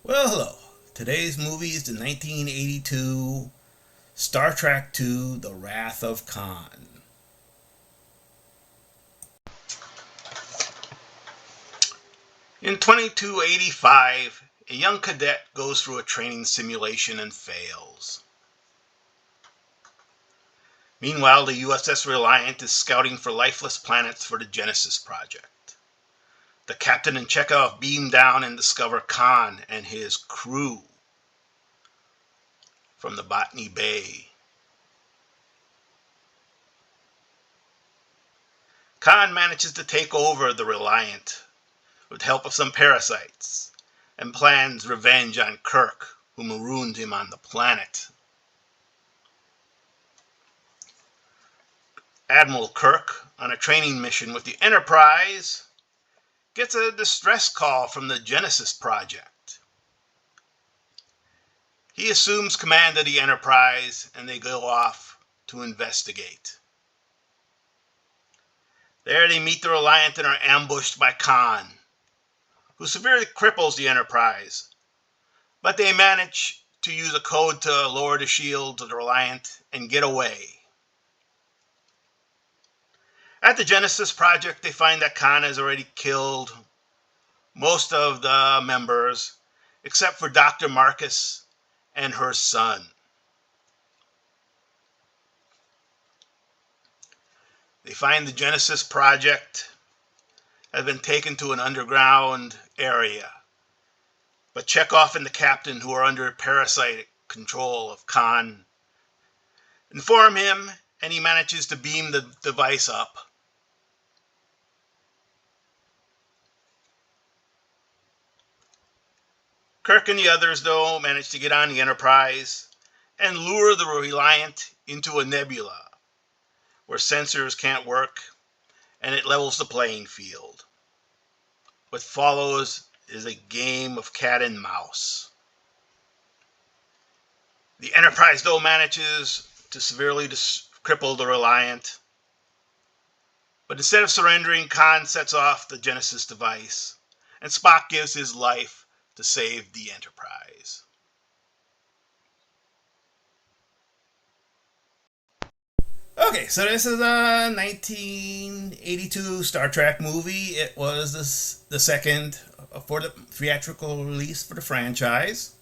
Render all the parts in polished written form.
Well, hello. Today's movie is the 1982 Star Trek II The Wrath of Khan. In 2285, a young cadet goes through a training simulation and fails. Meanwhile, the USS Reliant is scouting for lifeless planets for the Genesis project. The captain and Chekhov beam down and discover Khan and his crew from the Botany Bay. Khan manages to take over the Reliant with help of some parasites and plans revenge on Kirk, who marooned him on the planet. Admiral Kirk, on a training mission with the Enterprise, gets a distress call from the Genesis project. He assumes command of the Enterprise and they go off to investigate. There they meet the Reliant and are ambushed by Khan, who severely cripples the Enterprise, but they manage to use a code to lower the shield to the Reliant and get away. At the Genesis project, they find that Khan has already killed most of the members, except for Dr. Marcus and her son. They find the Genesis project has been taken to an underground area, but Chekhov and the captain, who are under parasitic control of Khan, inform him, and he manages to beam the device up. Kirk and the others, though, manage to get on the Enterprise and lure the Reliant into a nebula where sensors can't work, and it levels the playing field. What follows is a game of cat and mouse. The Enterprise, though, manages to severely cripple the Reliant, but instead of surrendering, Khan sets off the Genesis device, and Spock gives his life to save the Enterprise. Okay, so this is a 1982 Star Trek movie. It was the second for the theatrical release for the franchise.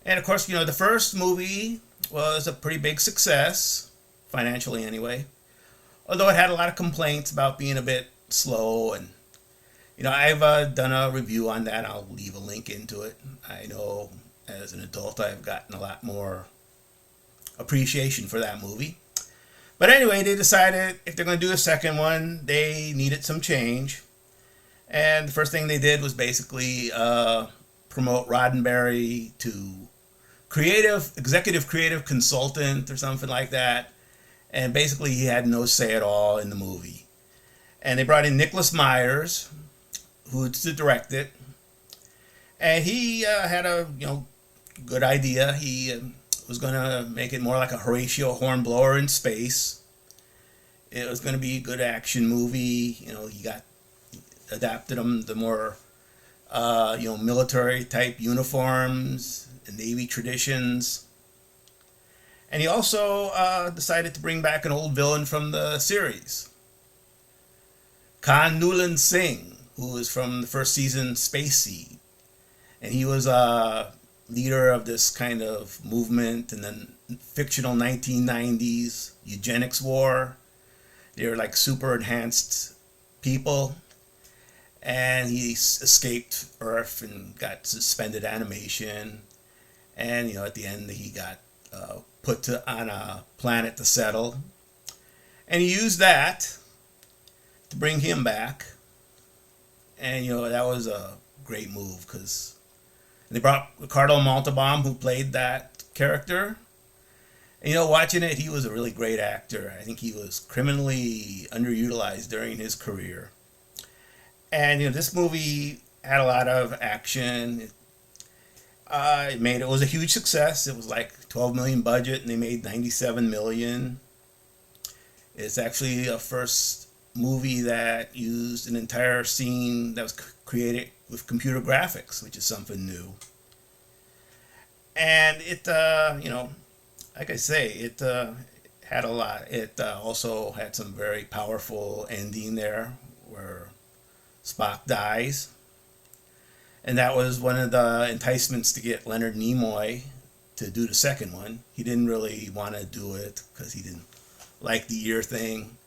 And of course, the first movie was a pretty big success, financially anyway. Although it had a lot of complaints about being a bit slow, and I've done a review on that. I'll leave a link into it. I know as an adult I've gotten a lot more appreciation for that movie. But anyway, they decided if they're going to do a second one, they needed some change. And the first thing they did was basically promote Roddenberry to executive creative consultant or something like that. And basically he had no say at all in the movie. And they brought in Nicholas Myers, who's to direct it. And he had a good idea. He was going to make it more like a Horatio Hornblower in space. It was going to be a good action movie. He adapted them the more military type uniforms and Navy traditions. And he also decided to bring back an old villain from the series, Khan Nolan Singh, who was from the first season Space Seed. And he was a leader of this kind of movement in the fictional 1990s eugenics war. They were like super enhanced people. And he escaped Earth and got suspended animation. And, at the end he got put on a planet to settle. And he used that to bring him back. And, that was a great move because they brought Ricardo Montalban, who played that character. And, watching it, he was a really great actor. I think he was criminally underutilized during his career. And, this movie had a lot of action. It was a huge success. It was like 12 million budget, and they made 97 million. It's actually a first movie that used an entire scene that was with computer graphics, which is something new. And it, like I say, it had a lot. It also had some very powerful ending there where Spock dies. And that was one of the enticements to get Leonard Nimoy to do the second one. He didn't really want to do it because he didn't like the year thing.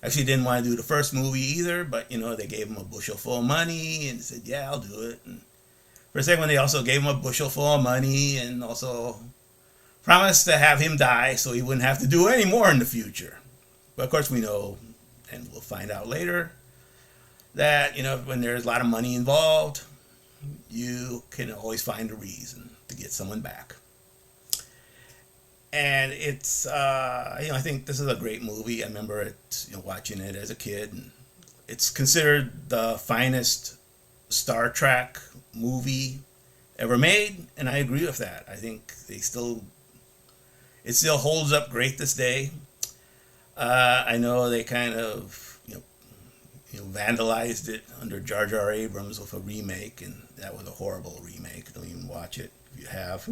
Actually, didn't want to do the first movie either, but they gave him a bushel full of money and said, "Yeah, I'll do it." And for a second one, they also gave him a bushel full of money and also promised to have him die so he wouldn't have to do any more in the future. But of course, we know, and we'll find out later, that when there's a lot of money involved, you can always find a reason to get someone back. And it's I think this is a great movie. I remember it watching it as a kid, and it's considered the finest Star Trek movie ever made, and I agree with that. I think it still holds up great this day. I know they kind of vandalized it under Jar Jar Abrams with a remake, and that was a horrible remake. Don't even watch it if you have.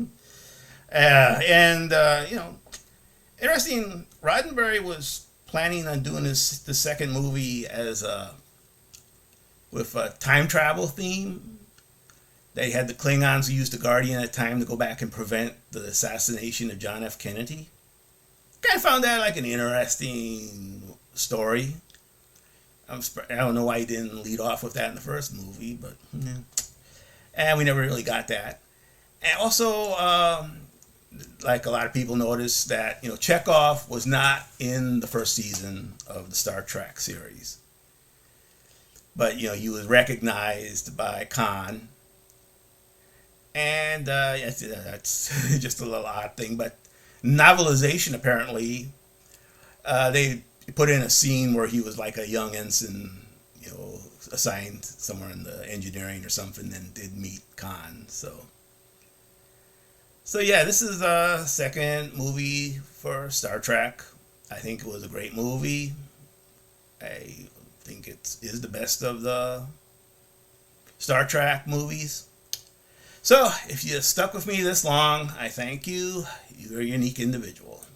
Interesting. Roddenberry was planning on doing the second movie as with a time travel theme. They had the Klingons who used the Guardian at the time to go back and prevent the assassination of John F. Kennedy. Kind of found that like an interesting story. I don't know why he didn't lead off with that in the first movie, but and we never really got that. And also, like a lot of people noticed that Chekhov was not in the first season of the Star Trek series, but he was recognized by Khan, and that's just a little odd thing. But novelization apparently, they put in a scene where he was like a young ensign, assigned somewhere in the engineering or something, and did meet Khan. So yeah, this is the second movie for Star Trek. I think it was a great movie. I think it is the best of the Star Trek movies. So if you stuck with me this long, I thank you. You're a unique individual.